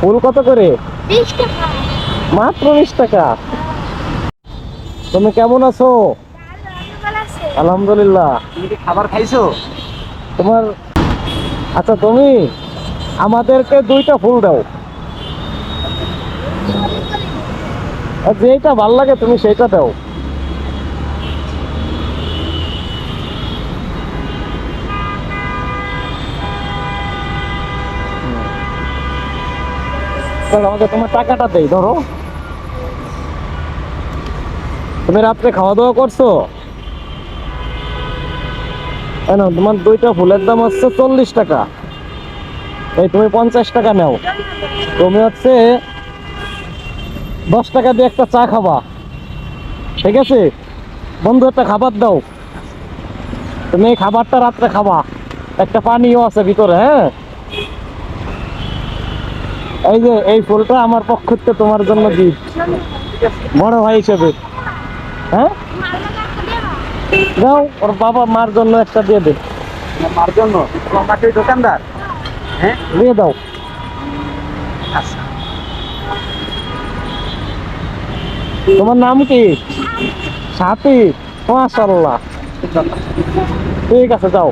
ফুল কত করে? 20 টাকা। মাত্র 20 টাকা। তুমি কেমন আছো? আলহামদুলিল্লাহ। তুমি কি খাবার খাইছো? তোমার আচ্ছা, তুমি আমাদেরকে 2টা ফুল দাও, আর যেটা ভাল লাগে তুমি সেটা দাও। চলো, আমাকে তোমার টাকাটা দেই, ধরো। তুমি রাত্রে খাওয়া দাওয়া করছো? কেন, তোমার 2টা ফুলের দাম হচ্ছে 40 টাকা। এই তুমি 50 টাকা নাও। তুমি হচ্ছে 10 টাকা দিয়ে একটা চা খাবা, ঠিক আছে? বন্ধু, একটা খাবার দাও। তুমি এই খাবারটা রাত্রে খাবা, একটা পানিও আছে ভিতরে, হ্যাঁ? এই যে এই ফুলটা আমার পক্ষ থেকে তোমার জন্য দিই, বড় ভাই হিসেবে। হ্যাঁ, দাও, ওর বাবা মার জন্য একটা দিয়ে দে। তোমার মার জন্য? তোমার মা কি দোকানদার? হ্যাঁ, দিয়ে দাও। আচ্ছা। তোমার নাম কি? সাথী। মাশাআল্লাহ। ঠিক আছে, যাও।